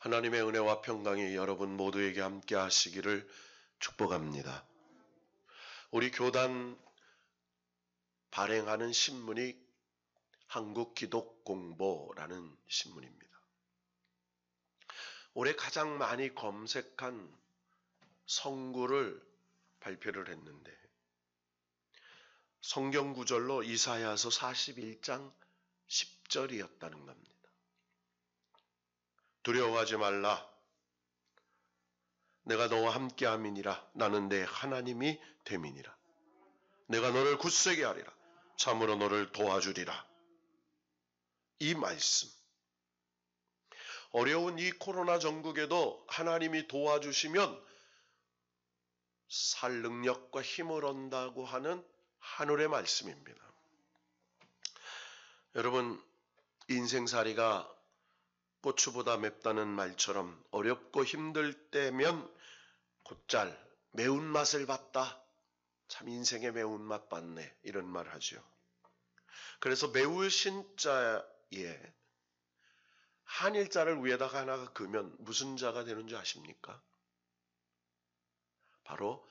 하나님의 은혜와 평강이 여러분 모두에게 함께 하시기를 축복합니다. 우리 교단 발행하는 신문이 한국기독공보라는 신문입니다. 올해 가장 많이 검색한 성구를 발표를 했는데 성경 구절로 이사야서 41장 10절이었다는 겁니다. 두려워하지 말라. 내가 너와 함께함이니라. 나는 내 하나님이 됨이니라. 내가 너를 굳세게 하리라. 참으로 너를 도와주리라. 이 말씀. 어려운 이 코로나 전국에도 하나님이 도와주시면 살 능력과 힘을 얻는다고 하는 하늘의 말씀입니다. 여러분, 인생살이가 고추보다 맵다는 말처럼 어렵고 힘들 때면 곧잘 매운맛을 봤다. 참 인생의 매운맛 봤네. 이런 말 하죠. 그래서 매우신 자에 한일자를 위에다가 하나가 그으면 무슨 자가 되는 줄 아십니까? 바로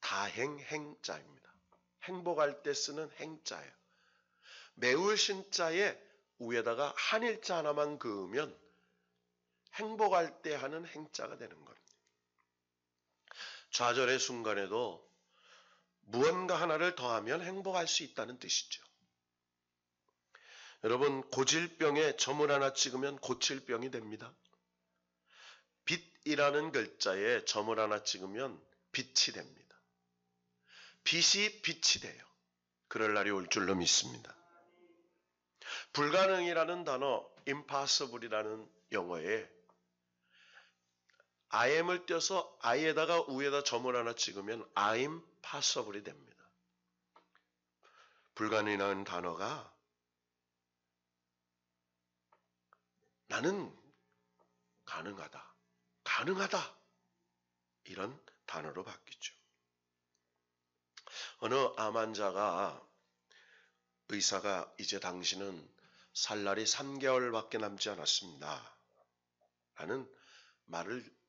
다행행자입니다. 행복할 때 쓰는 행자예요. 매우신 자에 위에다가 한일자 하나만 그으면 행복할 때 하는 행자가 되는 겁니다. 좌절의 순간에도 무언가 하나를 더하면 행복할 수 있다는 뜻이죠. 여러분, 고질병에 점을 하나 찍으면 고칠병이 됩니다. 빛이라는 글자에 점을 하나 찍으면 빛이 됩니다. 빛이 빛이 돼요. 그럴 날이 올 줄로 믿습니다. 불가능이라는 단어, impossible이라는 영어에 I am을 떼서 I에다가 위에다 점을 하나 찍으면 I'm possible이 됩니다. 불가능이라는 단어가 나는 가능하다, 가능하다 이런 단어로 바뀌죠. 어느 암 환자가 의사가 이제 당신은 살 날이 3개월밖에 남지 않았습니다. 라는 말을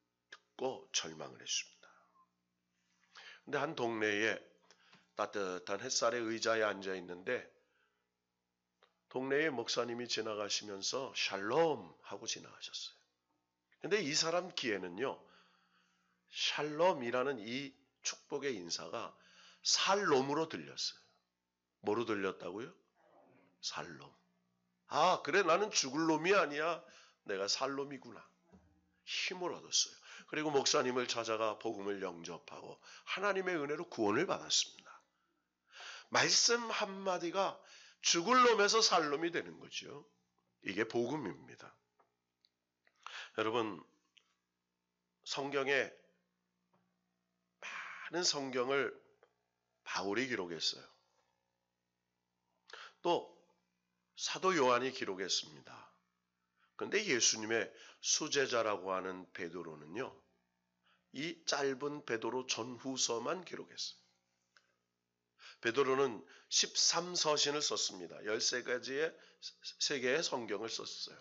듣고 절망을 했습니다. 근데 한 동네에 따뜻한 햇살에 의자에 앉아 있는데 동네에 목사님이 지나가시면서 샬롬 하고 지나가셨어요. 근데 이 사람 귀에는요, 샬롬이라는 이 축복의 인사가 살롬으로 들렸어요. 뭐로 들렸다고요? 살롬. 아, 그래, 나는 죽을 놈이 아니야. 내가 살 놈이구나. 힘을 얻었어요. 그리고 목사님을 찾아가 복음을 영접하고 하나님의 은혜로 구원을 받았습니다. 말씀 한마디가 죽을 놈에서 살 놈이 되는 거죠. 이게 복음입니다. 여러분, 성경에 많은 성경을 바울이 기록했어요. 또 사도 요한이 기록했습니다. 그런데 예수님의 수제자라고 하는 베드로는요, 이 짧은 베드로 전후서만 기록했어요. 베드로는 13서신을 썼습니다. 13개의 성경을 썼어요.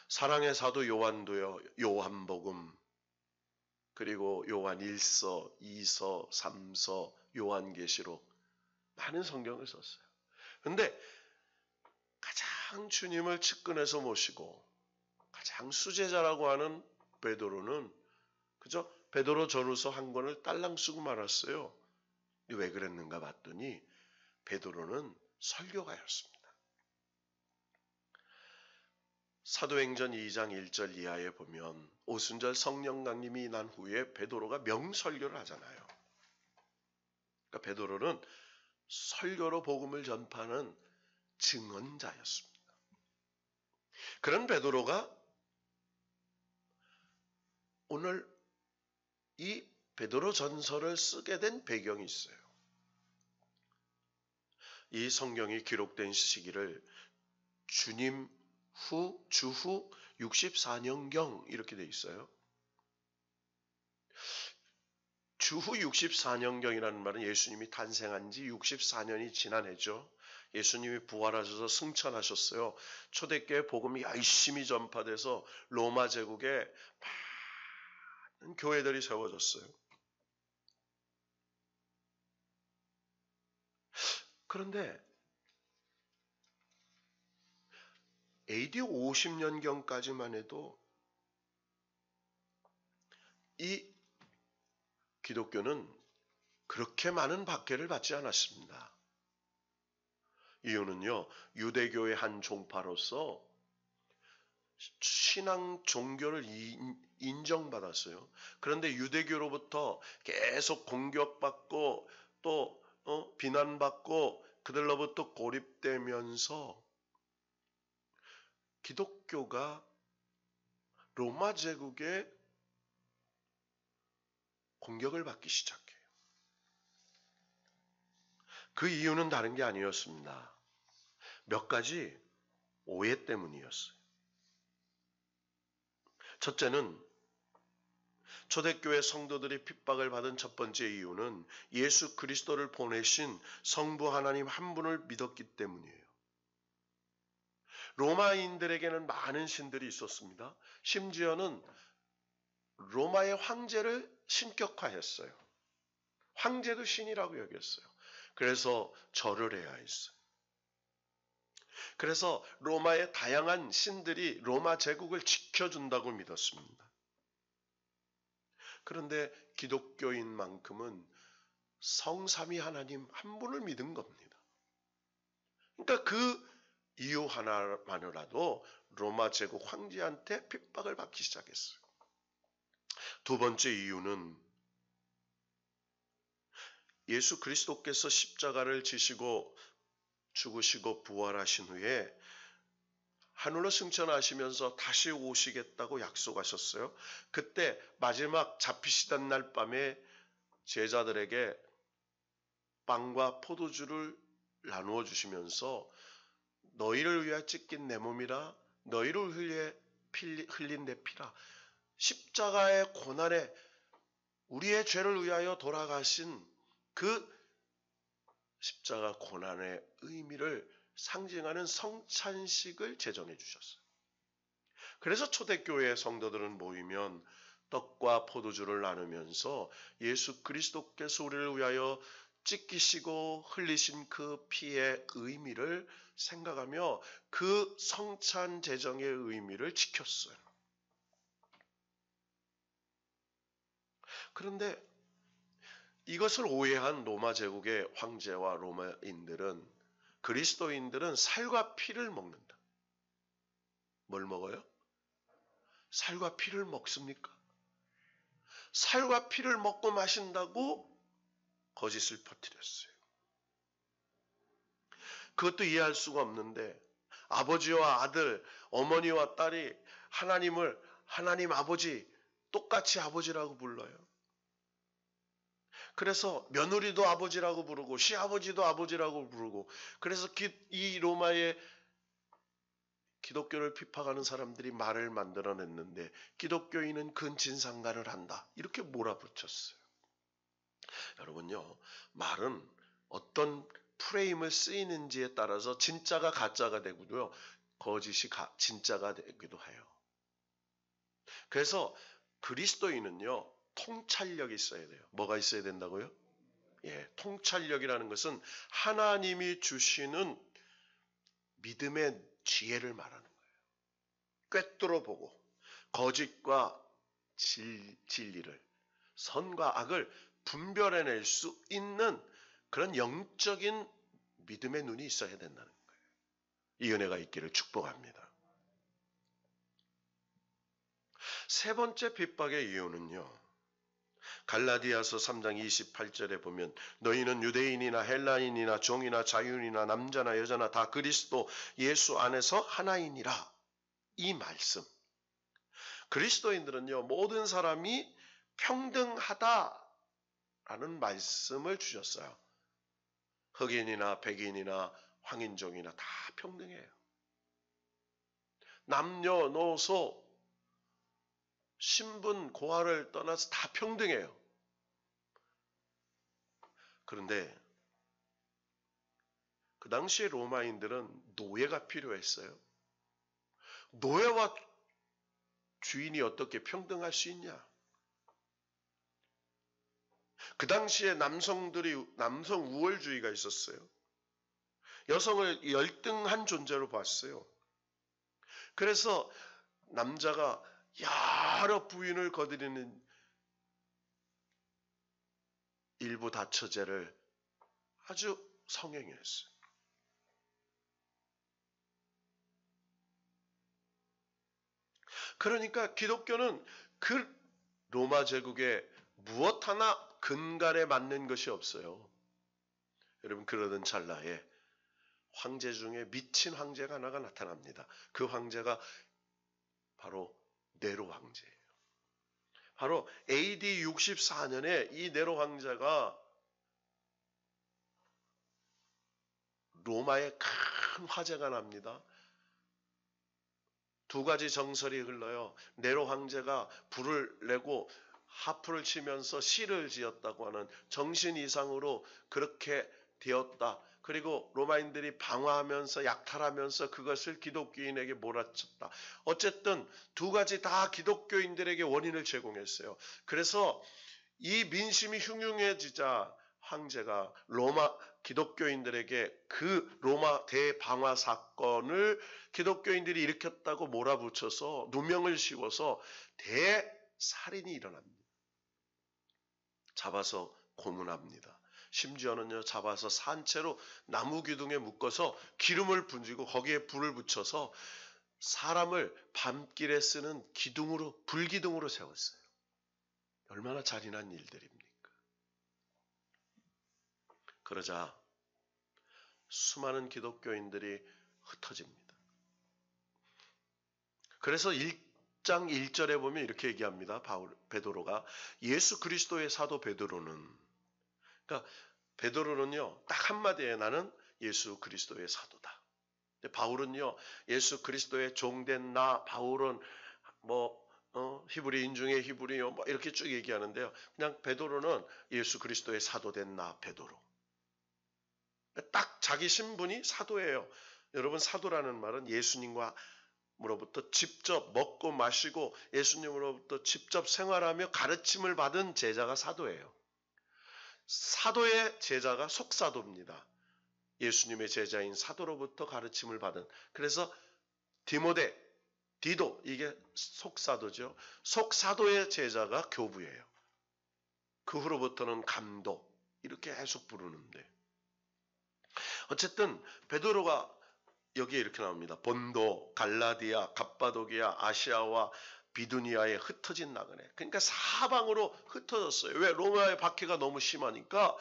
사랑의 사도 요한도요, 요한복음, 그리고 요한 1서, 2서, 3서, 요한계시록, 많은 성경을 썼어요. 그런데 가장 주님을 측근해서 모시고 가장 수제자라고 하는 베드로는 그저 베드로 전후서 한 권을 딸랑 쓰고 말았어요. 왜 그랬는가 봤더니 베드로는 설교가였습니다. 사도행전 2장 1절 이하에 보면 오순절 성령 강림이 난 후에 베드로가 명설교를 하잖아요. 그러니까 베드로는 설교로 복음을 전파하는 증언자였습니다. 그런 베드로가 오늘 이 베드로 전서를 쓰게 된 배경이 있어요. 이 성경이 기록된 시기를 주님 후, 주후 64년경 이렇게 돼 있어요. 주후 64년경이라는 말은 예수님이 탄생한 지 64년이 지난 해죠. 예수님이 부활하셔서 승천하셨어요. 초대교회 복음이 열심히 전파돼서 로마 제국에 많은 교회들이 세워졌어요. 그런데 AD 50년경까지만 해도 이 기독교는 그렇게 많은 박해를 받지 않았습니다. 이유는요, 유대교의 한 종파로서 신앙 종교를 인정받았어요. 그런데 유대교로부터 계속 공격받고 또 비난받고 그들로부터 고립되면서 기독교가 로마 제국의 공격을 받기 시작해요. 그 이유는 다른 게 아니었습니다. 몇 가지 오해 때문이었어요. 첫째는 초대교회 성도들이 핍박을 받은 첫 번째 이유는 예수 그리스도를 보내신 성부 하나님 한 분을 믿었기 때문이에요. 로마인들에게는 많은 신들이 있었습니다. 심지어는 로마의 황제를 신격화했어요. 황제도 신이라고 여겼어요. 그래서 절을 해야 했어요. 그래서 로마의 다양한 신들이 로마 제국을 지켜준다고 믿었습니다. 그런데 기독교인만큼은 성삼위 하나님 한 분을 믿은 겁니다. 그러니까 그 이유 하나만으로도 로마 제국 황제한테 핍박을 받기 시작했어요. 두 번째 이유는 예수 그리스도께서 십자가를 지시고 죽으시고 부활하신 후에 하늘로 승천하시면서 다시 오시겠다고 약속하셨어요. 그때 마지막 잡히시던 날 밤에 제자들에게 빵과 포도주를 나누어 주시면서 너희를 위하여 찢긴 내 몸이라 너희를 위해 흘린 내 피라. 십자가의 고난에 우리의 죄를 위하여 돌아가신 그 십자가 고난의 의미를 상징하는 성찬식을 제정해 주셨어요. 그래서 초대교회 성도들은 모이면 떡과 포도주를 나누면서 예수 그리스도께서 우리를 위하여 찢기시고 흘리신 그 피의 의미를 생각하며 그 성찬 제정의 의미를 지켰어요. 그런데 이것을 오해한 로마 제국의 황제와 로마인들은 그리스도인들은 살과 피를 먹는다. 뭘 먹어요? 살과 피를 먹습니까? 살과 피를 먹고 마신다고 거짓을 퍼뜨렸어요. 그것도 이해할 수가 없는데 아버지와 아들, 어머니와 딸이 하나님을 하나님 아버지, 똑같이 아버지라고 불러요. 그래서 며느리도 아버지라고 부르고 시아버지도 아버지라고 부르고 그래서 이 로마의 기독교를 핍박하는 사람들이 말을 만들어냈는데 기독교인은 근친상간을 한다. 이렇게 몰아붙였어요. 여러분요. 말은 어떤 프레임을 쓰이는지에 따라서 진짜가 가짜가 되고요. 거짓이 진짜가 되기도 해요. 그래서 그리스도인은요. 통찰력이 있어야 돼요. 뭐가 있어야 된다고요? 예, 통찰력이라는 것은 하나님이 주시는 믿음의 지혜를 말하는 거예요. 꿰뚫어 보고 거짓과 진리를, 선과 악을 분별해낼 수 있는 그런 영적인 믿음의 눈이 있어야 된다는 거예요. 이 은혜가 있기를 축복합니다. 세 번째 핍박의 이유는요. 갈라디아서 3장 28절에 보면 너희는 유대인이나 헬라인이나 종이나 자유인이나 남자나 여자나 다 그리스도 예수 안에서 하나이니라. 이 말씀. 그리스도인들은요. 모든 사람이 평등하다라는 말씀을 주셨어요. 흑인이나 백인이나 황인종이나 다 평등해요. 남녀노소 신분 고하를 떠나서 다 평등해요. 그런데 그 당시에 로마인들은 노예가 필요했어요. 노예와 주인이 어떻게 평등할 수 있냐? 그 당시에 남성 우월주의가 있었어요. 여성을 열등한 존재로 봤어요. 그래서 남자가 여러 부인을 거느리는 일부 다처제를 아주 성행했어요. 그러니까 기독교는 그 로마 제국에 무엇 하나 근간에 맞는 것이 없어요. 여러분, 그러던 찰나에 황제 중에 미친 황제가 하나가 나타납니다. 그 황제가 바로 네로 황제예요. 바로 AD 64년에 이 네로 황제가 로마에 큰 화재가 납니다. 두 가지 정설이 흘러요. 네로 황제가 불을 내고 하프를 치면서 시를 지었다고 하는 정신 이상으로 그렇게 되었다. 그리고 로마인들이 방화하면서 약탈하면서 그것을 기독교인에게 몰아쳤다. 어쨌든 두 가지 다 기독교인들에게 원인을 제공했어요. 그래서 이 민심이 흉흉해지자 황제가 로마 기독교인들에게 그 로마 대방화 사건을 기독교인들이 일으켰다고 몰아붙여서 누명을 씌워서 대살인이 일어납니다. 잡아서 고문합니다. 심지어는요, 잡아서 산채로 나무 기둥에 묶어서 기름을 분지고 거기에 불을 붙여서 사람을 밤길에 쓰는 기둥으로, 불기둥으로 세웠어요. 얼마나 잔인한 일들입니까? 그러자 수많은 기독교인들이 흩어집니다. 그래서 1장 1절에 보면 이렇게 얘기합니다. 베드로가 예수 그리스도의 사도 베드로는, 그러니까 베드로는요, 딱 한마디에 나는 예수 그리스도의 사도다. 바울은요, 예수 그리스도의 종된 나 바울은 히브리인 중에 히브리요 이렇게 쭉 얘기하는데요. 그냥 베드로는 예수 그리스도의 사도된 나 베드로. 딱 자기 신분이 사도예요. 여러분, 사도라는 말은 예수님으로부터 직접 먹고 마시고 예수님으로부터 직접 생활하며 가르침을 받은 제자가 사도예요. 사도의 제자가 속사도입니다. 예수님의 제자인 사도로부터 가르침을 받은. 그래서 디도 이게 속사도죠. 속사도의 제자가 교부예요. 그 후로부터는 감독 이렇게 계속 부르는데, 어쨌든 베드로가 여기에 이렇게 나옵니다. 본도, 갈라디아, 갑바도기아, 아시아와 비두니아에 흩어진 나그네. 그러니까 사방으로 흩어졌어요. 왜? 로마의 박해가 너무 심하니까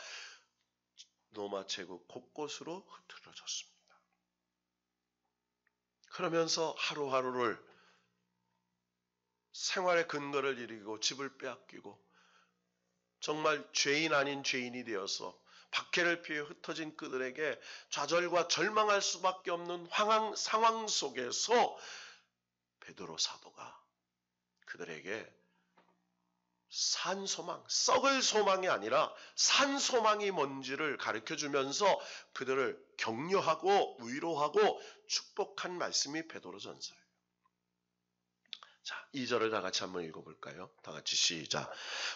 로마 제국 곳곳으로 흩어졌습니다. 그러면서 하루하루를 생활의 근거를 잃고 집을 빼앗기고 정말 죄인 아닌 죄인이 되어서 박해를 피해 흩어진 그들에게 좌절과 절망할 수밖에 없는 상황 속에서 베드로 사도가 그들에게 산 소망, 썩을 소망이 아니라 산 소망이 뭔지를 가르쳐주면서 그들을 격려하고 위로하고 축복한 말씀이 베드로전서예요. 자, 2절을 다 같이 한번 읽어볼까요? 다 같이 시작.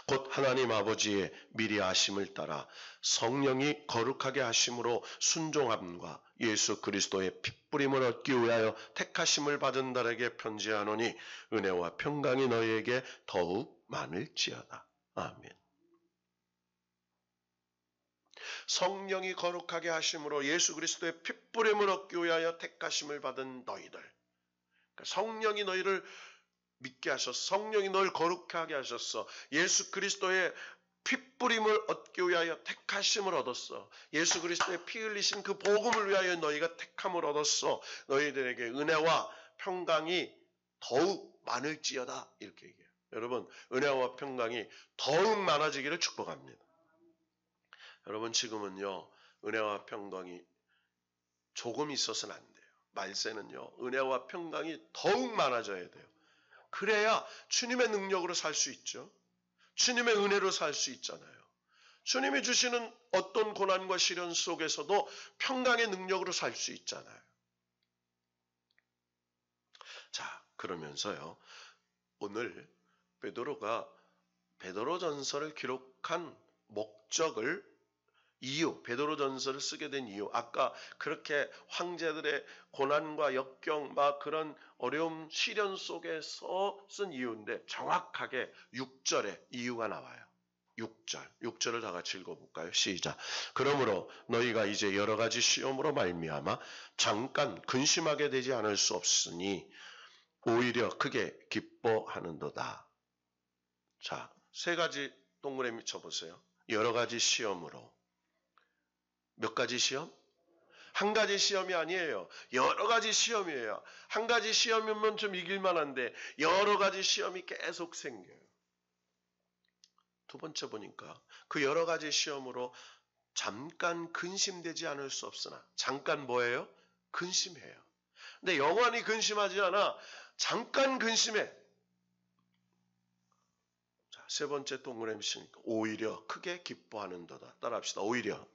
곧 하나님 아버지의 미리 아심을 따라 성령이 거룩하게 하심으로 순종함과 예수 그리스도의 핏부림을 얻기 위하여 택하심을 받은 자에게 편지하노니 은혜와 평강이 너희에게 더욱 많을지어다. 아멘. 성령이 거룩하게 하심으로 예수 그리스도의 핏부림을 얻기 위하여 택하심을 받은 너희들. 그러니까 성령이 너희를 믿게 하셨어. 성령이 널 거룩하게 하셨어. 예수 그리스도의 핏부림을 얻기 위하여 택하심을 얻었어. 예수 그리스도의 피 흘리신 그 복음을 위하여 너희가 택함을 얻었어. 너희들에게 은혜와 평강이 더욱 많을지어다. 이렇게 얘기해요. 여러분, 은혜와 평강이 더욱 많아지기를 축복합니다. 여러분, 지금은요, 은혜와 평강이 조금 있어서는 안 돼요. 말세는요, 은혜와 평강이 더욱 많아져야 돼요. 그래야 주님의 능력으로 살 수 있죠. 주님의 은혜로 살 수 있잖아요. 주님이 주시는 어떤 고난과 시련 속에서도 평강의 능력으로 살 수 있잖아요. 자, 그러면서요. 오늘 베드로가 베드로전서를 기록한 목적을 베드로전서를 쓰게 된 이유, 아까 그렇게 황제들의 고난과 역경, 막 그런 어려움, 시련 속에서 쓴 이유인데 정확하게 6절에 이유가 나와요. 6절을 다 같이 읽어볼까요? 시작. 그러므로 너희가 이제 여러 가지 시험으로 말미암아 잠깐 근심하게 되지 않을 수 없으니 오히려 크게 기뻐하는도다. 자, 세 가지 동그라미 쳐보세요. 여러 가지 시험으로. 몇 가지 시험? 한 가지 시험이 아니에요. 여러 가지 시험이에요. 한 가지 시험이면 좀 이길만 한데 여러 가지 시험이 계속 생겨요. 두 번째 보니까 그 여러 가지 시험으로 잠깐 근심되지 않을 수 없으나 잠깐 뭐예요? 근심해요. 근데 영원히 근심하지 않아. 잠깐 근심해. 자, 세 번째 동그라미 치니까 오히려 크게 기뻐하는도다. 따라합시다. 오히려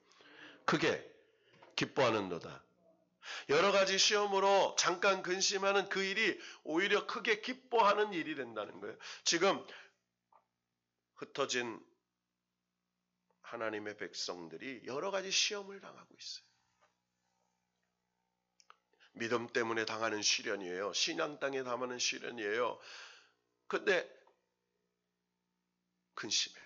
크게 기뻐하는도다. 여러 가지 시험으로 잠깐 근심하는 그 일이 오히려 크게 기뻐하는 일이 된다는 거예요. 지금 흩어진 하나님의 백성들이 여러 가지 시험을 당하고 있어요. 믿음 때문에 당하는 시련이에요. 신앙 땅에 당하는 시련이에요. 근데 근심해요.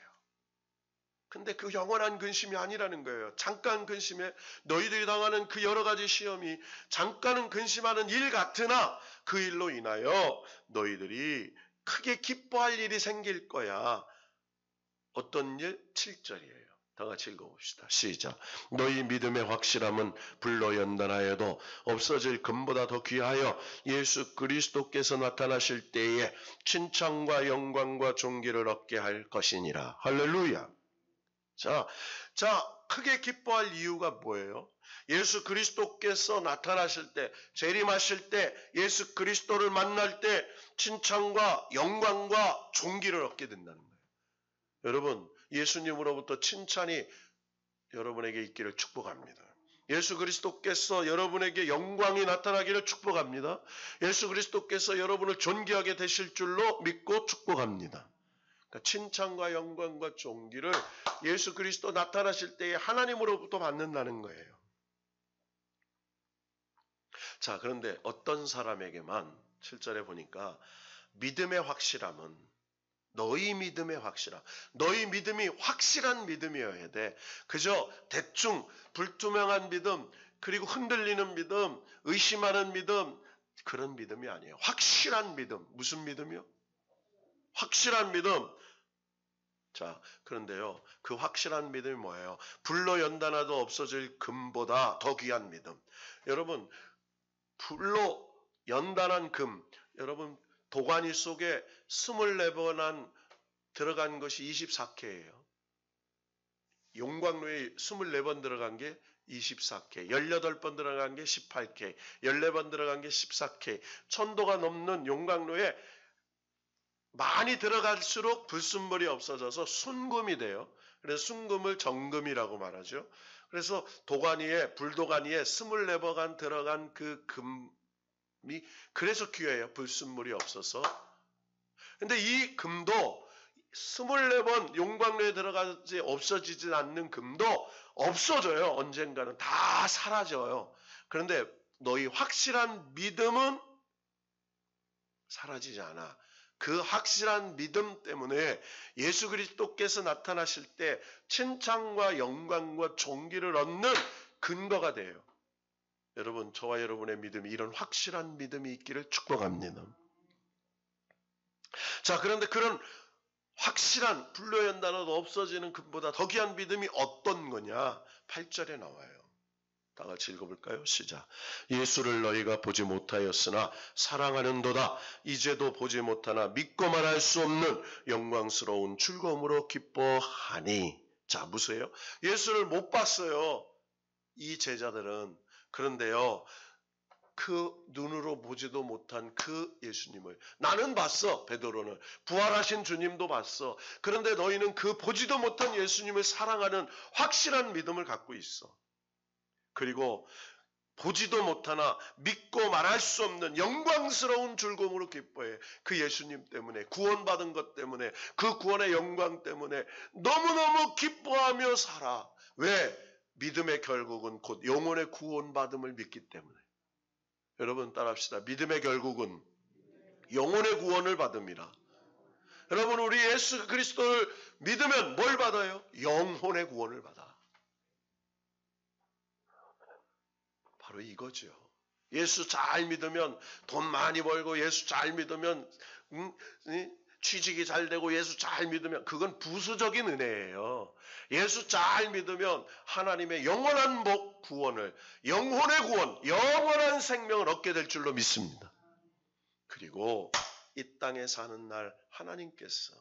근데 그 영원한 근심이 아니라는 거예요. 잠깐 근심해. 너희들이 당하는 그 여러 가지 시험이 잠깐은 근심하는 일 같으나 그 일로 인하여 너희들이 크게 기뻐할 일이 생길 거야. 어떤 일? 7절이에요. 다 같이 읽어봅시다. 시작. 너희 믿음의 확실함은 불로 연단하여도 없어질 금보다 더 귀하여 예수 그리스도께서 나타나실 때에 칭찬과 영광과 존귀를 얻게 할 것이니라. 할렐루야. 자, 크게 기뻐할 이유가 뭐예요? 예수 그리스도께서 나타나실 때, 재림하실 때, 예수 그리스도를 만날 때 칭찬과 영광과 존귀를 얻게 된다는 거예요. 여러분, 예수님으로부터 칭찬이 여러분에게 있기를 축복합니다. 예수 그리스도께서 여러분에게 영광이 나타나기를 축복합니다. 예수 그리스도께서 여러분을 존귀하게 되실 줄로 믿고 축복합니다. 그러니까 칭찬과 영광과 존귀를 예수 그리스도 나타나실 때에 하나님으로부터 받는다는 거예요. 자, 그런데 어떤 사람에게만 7절에 보니까 믿음의 확실함은 너희 믿음의 확실함. 너희 믿음이 확실한 믿음이어야 돼. 그저 대충 불투명한 믿음, 그리고 흔들리는 믿음, 의심하는 믿음, 그런 믿음이 아니에요. 확실한 믿음. 무슨 믿음이요? 확실한 믿음. 자, 그런데요. 그 확실한 믿음이 뭐예요? 불로 연단하도 없어질 금보다 더 귀한 믿음. 여러분, 불로 연단한 금. 여러분, 도가니 속에 24번 들어간 것이 24K예요. 용광로에 24번 들어간 게 24K, 18번 들어간 게 18K, 14번 들어간 게 14K. 1000도가 넘는 용광로에 많이 들어갈수록 불순물이 없어져서 순금이 돼요. 그래서 순금을 정금이라고 말하죠. 그래서 도가니에, 불도가니에 24번 들어간 그 금이 그래서 귀해요. 불순물이 없어서. 근데 이 금도 24번 용광로에 들어가지 없어지지 않는 금도 없어져요. 언젠가는 다 사라져요. 그런데 너희 확실한 믿음은 사라지지 않아. 그 확실한 믿음 때문에 예수 그리스도께서 나타나실 때 칭찬과 영광과 존귀를 얻는 근거가 돼요. 여러분, 저와 여러분의 믿음이 이런 확실한 믿음이 있기를 축복합니다. 자, 그런데 그런 확실한 불로 연단하도 없어지는 금보다 더 귀한 믿음이 어떤 거냐? 8절에 나와요. 다 같이 읽어볼까요? 시작. 예수를 너희가 보지 못하였으나 사랑하는도다. 이제도 보지 못하나 믿고 말할 수 없는 영광스러운 즐거움으로 기뻐하니. 자, 무슨요? 예수를 못 봤어요. 이 제자들은. 그런데요, 그 눈으로 보지도 못한 그 예수님을 나는 봤어. 베드로는 부활하신 주님도 봤어. 그런데 너희는 그 보지도 못한 예수님을 사랑하는 확실한 믿음을 갖고 있어. 그리고 보지도 못하나 믿고 말할 수 없는 영광스러운 즐거움으로 기뻐해. 그 예수님 때문에, 구원받은 것 때문에, 그 구원의 영광 때문에 너무너무 기뻐하며 살아. 왜? 믿음의 결국은 곧 영혼의 구원받음을 믿기 때문에. 여러분 따라합시다. 믿음의 결국은 영혼의 구원을 받음이라. 여러분 우리 예수 그리스도를 믿으면 뭘 받아요? 영혼의 구원을 받아. 바로 이거죠. 예수 잘 믿으면 돈 많이 벌고 예수 잘 믿으면 취직이 잘 되고 예수 잘 믿으면 그건 부수적인 은혜예요. 예수 잘 믿으면 하나님의 영원한 복 구원을, 영혼의 구원, 영원한 생명을 얻게 될 줄로 믿습니다. 그리고 이 땅에 사는 날 하나님께서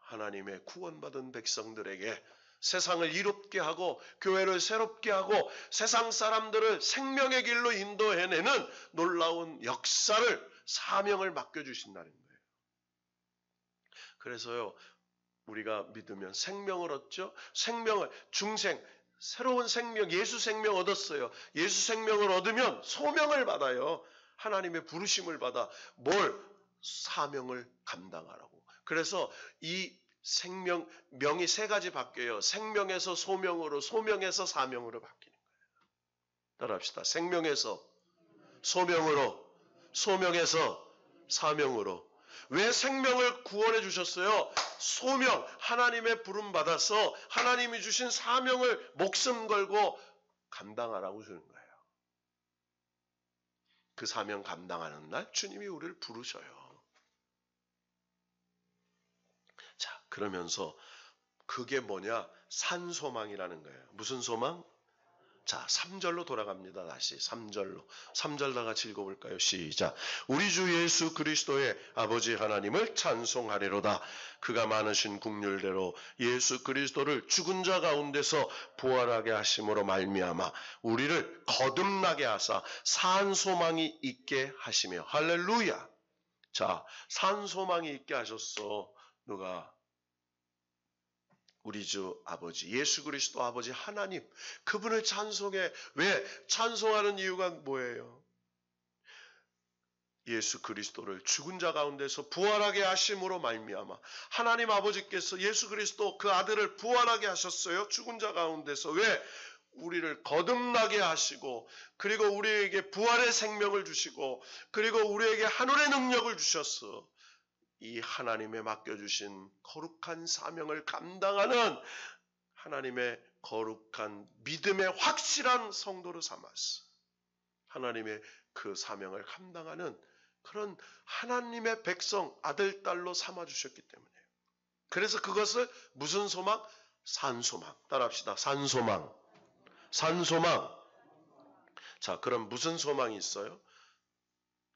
하나님의 구원받은 백성들에게 세상을 이롭게 하고 교회를 새롭게 하고 세상 사람들을 생명의 길로 인도해내는 놀라운 역사를, 사명을 맡겨주신다는 거예요. 그래서요, 우리가 믿으면 생명을 얻죠. 생명을, 중생, 새로운 생명, 예수 생명 얻었어요. 예수 생명을 얻으면 소명을 받아요. 하나님의 부르심을 받아 뭘? 사명을 감당하라고. 그래서 이 생명, 명이 세 가지 바뀌어요. 생명에서 소명으로, 소명에서 사명으로 바뀌는 거예요. 따라합시다. 생명에서 소명으로, 소명에서 사명으로. 왜 생명을 구원해 주셨어요? 소명, 하나님의 부름 받아서 하나님이 주신 사명을 목숨 걸고 감당하라고 주는 거예요. 그 사명 감당하는 날 주님이 우리를 부르셔요. 자, 그러면서 그게 뭐냐? 산소망이라는 거예요. 무슨 소망? 자, 3절로 돌아갑니다. 다시 3절로. 3절 다 같이 읽어볼까요? 시작. 우리 주 예수 그리스도의 아버지 하나님을 찬송하리로다. 그가 많으신 긍휼대로 예수 그리스도를 죽은 자 가운데서 부활하게 하심으로 말미암아 우리를 거듭나게 하사 산소망이 있게 하시며. 할렐루야. 자, 산소망이 있게 하셨어. 누가? 우리 주 아버지, 예수 그리스도 아버지 하나님, 그분을 찬송해. 왜? 찬송하는 이유가 뭐예요? 예수 그리스도를 죽은 자 가운데서 부활하게 하심으로 말미암아 하나님 아버지께서 예수 그리스도 그 아들을 부활하게 하셨어요. 죽은 자 가운데서. 왜? 우리를 거듭나게 하시고, 그리고 우리에게 부활의 생명을 주시고, 그리고 우리에게 하늘의 능력을 주셨어. 이 하나님의 맡겨주신 거룩한 사명을 감당하는 하나님의 거룩한 믿음의 확실한 성도로 삼았어. 하나님의 그 사명을 감당하는 그런 하나님의 백성, 아들, 딸로 삼아주셨기 때문에요. 그래서 그것을 무슨 소망? 산소망. 따라합시다. 산소망. 산소망. 자, 그럼 무슨 소망이 있어요?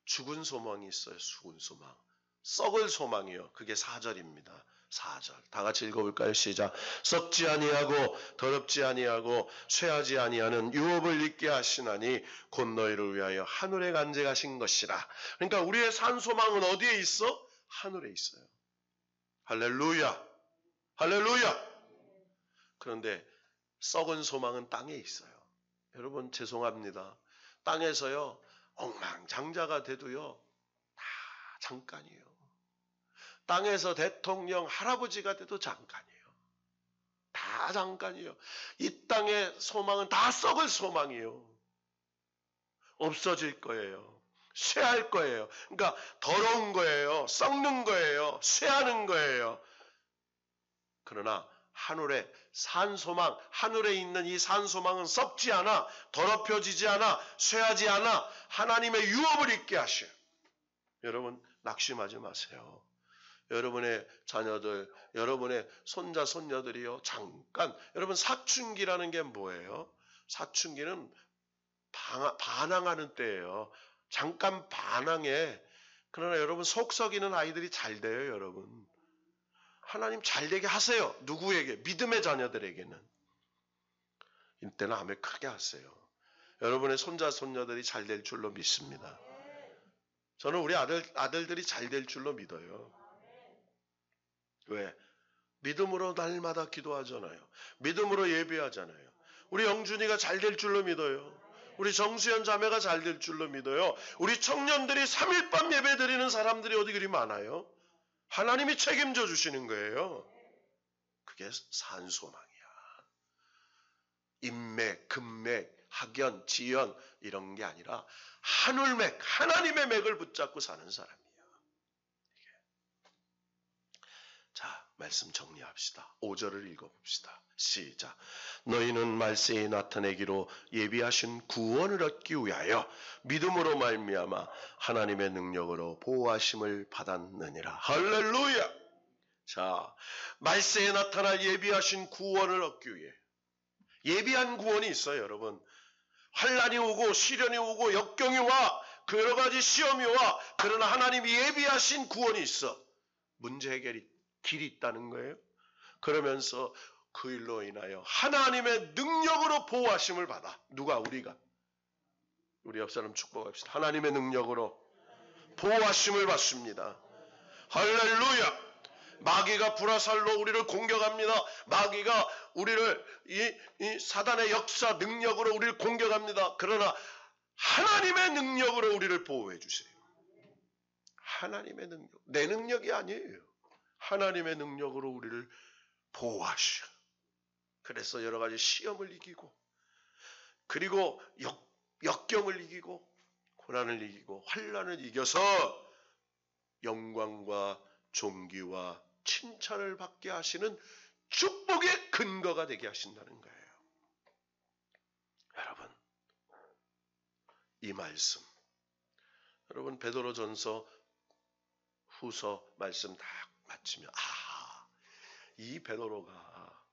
죽은 소망이 있어요. 죽은 소망. 썩을 소망이요. 그게 4절입니다. 4절. 다 같이 읽어볼까요? 시작. 썩지 아니하고 더럽지 아니하고 쇠하지 아니하는 유업을 잊게 하시나니 곧 너희를 위하여 하늘에 간직하신 것이라. 그러니까 우리의 산소망은 어디에 있어? 하늘에 있어요. 할렐루야. 할렐루야. 그런데 썩은 소망은 땅에 있어요. 여러분 죄송합니다. 땅에서요 엉망장자가 돼도요 다 잠깐이에요. 땅에서 대통령 할아버지가 돼도 잠깐이에요. 다 잠깐이에요. 이 땅의 소망은 다 썩을 소망이에요. 없어질 거예요. 쇠할 거예요. 그러니까 더러운 거예요. 썩는 거예요. 쇠하는 거예요. 그러나 하늘에 산소망, 하늘에 있는 이 산소망은 썩지 않아, 더럽혀지지 않아, 쇠하지 않아, 하나님의 유업을 있게 하셔요. 여러분 낙심하지 마세요. 여러분의 자녀들, 여러분의 손자, 손녀들이요. 잠깐, 여러분 사춘기라는 게 뭐예요? 사춘기는 반항하는 때예요. 잠깐 반항해. 그러나 여러분 속 썩이는 아이들이 잘 돼요, 여러분. 하나님 잘 되게 하세요. 누구에게? 믿음의 자녀들에게는. 이때는 아멘 크게 하세요. 여러분의 손자 손녀들이 잘 될 줄로 믿습니다. 저는 우리 아들들이 잘 될 줄로 믿어요. 왜? 믿음으로 날마다 기도하잖아요. 믿음으로 예배하잖아요. 우리 영준이가 잘 될 줄로 믿어요. 우리 정수연 자매가 잘 될 줄로 믿어요. 우리 청년들이 3일밤 예배 드리는 사람들이 어디 그리 많아요? 하나님이 책임져 주시는 거예요. 그게 산소망이야. 인맥, 금맥, 학연, 지연 이런 게 아니라 하늘맥, 하나님의 맥을 붙잡고 사는 사람이에요. 자, 말씀 정리합시다. 5절을 읽어봅시다. 시작. 너희는 말세에 나타내기로 예비하신 구원을 얻기 위하여 믿음으로 말미암아 하나님의 능력으로 보호하심을 받았느니라. 할렐루야. 자, 말세에 나타날 예비하신 구원을 얻기 위해 예비한 구원이 있어요, 여러분. 환난이 오고 시련이 오고 역경이 와 그 여러 가지 시험이 와. 그러나 하나님이 예비하신 구원이 있어. 문제 해결이 길이 있다는 거예요. 그러면서 그 일로 인하여 하나님의 능력으로 보호하심을 받아. 누가? 우리가. 우리 옆 사람 축복합시다. 하나님의 능력으로 보호하심을 받습니다. 할렐루야. 마귀가 불화살로 우리를 공격합니다. 마귀가 우리를 이 사단의 역사 능력으로 우리를 공격합니다. 그러나 하나님의 능력으로 우리를 보호해 주세요. 하나님의 능력. 내 능력이 아니에요. 하나님의 능력으로 우리를 보호하시오. 그래서 여러 가지 시험을 이기고 그리고 역경을 이기고 고난을 이기고 환난을 이겨서 영광과 존귀와 칭찬을 받게 하시는 축복의 근거가 되게 하신다는 거예요. 여러분, 이 말씀, 여러분 베드로전서 후서 말씀 다 마치면 이 베드로가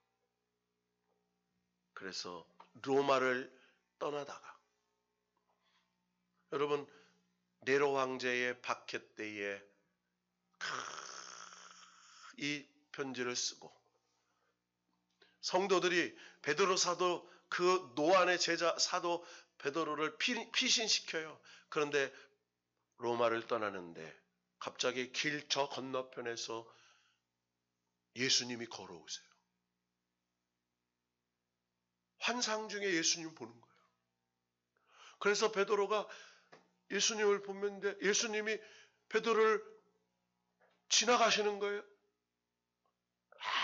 그래서 로마를 떠나다가 여러분 네로 황제의 박해 때에 이 편지를 쓰고 성도들이 베드로 사도 그 노안의 제자 사도 베드로를 피신시켜요. 그런데 로마를 떠나는데 갑자기 길 저 건너편에서 예수님이 걸어오세요. 환상 중에 예수님 보는 거예요. 그래서 베드로가 예수님을 보는데 예수님이 베드로를 지나가시는 거예요.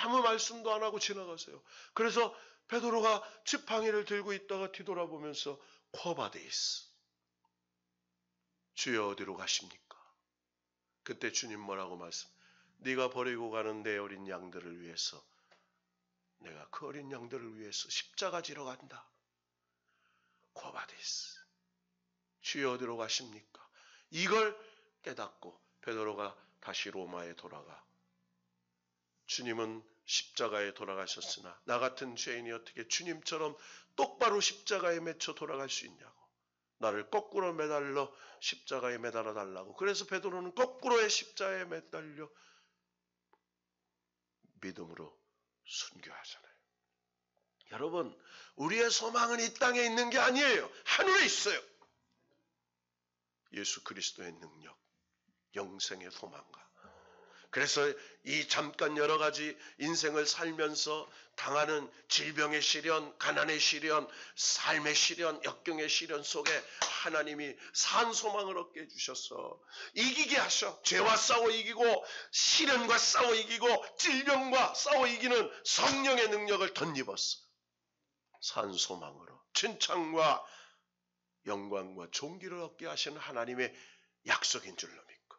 아무 말씀도 안 하고 지나가세요. 그래서 베드로가 지팡이를 들고 있다가 뒤돌아보면서 쿼바데이스, 주여 어디로 가십니까? 그때 주님 뭐라고 네가 버리고 가는 내 어린 양들을 위해서 내가 그 어린 양들을 위해서 십자가 지러 간다. 쿼바데이스, 주여 어디로 가십니까? 이걸 깨닫고 베드로가 다시 로마에 돌아가 주님은 십자가에 돌아가셨으나 나 같은 죄인이 어떻게 주님처럼 똑바로 십자가에 맺혀 돌아갈 수 있냐고. 나를 거꾸로 매달려 십자가에 매달아 달라고. 그래서 베드로는 거꾸로의 십자가에 매달려 믿음으로 순교하잖아요. 여러분, 우리의 소망은 이 땅에 있는 게 아니에요. 하늘에 있어요. 예수 그리스도의 능력, 영생의 소망과. 그래서 이 잠깐 여러 가지 인생을 살면서 당하는 질병의 시련, 가난의 시련, 삶의 시련, 역경의 시련 속에 하나님이 산 소망을 얻게 해주셔서 이기게 하셔. 죄와 싸워 이기고 시련과 싸워 이기고 질병과 싸워 이기는 성령의 능력을 덧입었어. 산 소망으로 칭찬과 영광과 존귀를 얻게 하시는 하나님의 약속인 줄로 믿고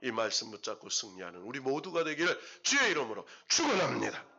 이 말씀 붙잡고 승리하는 우리 모두가 되기를 주의 이름으로 축원합니다.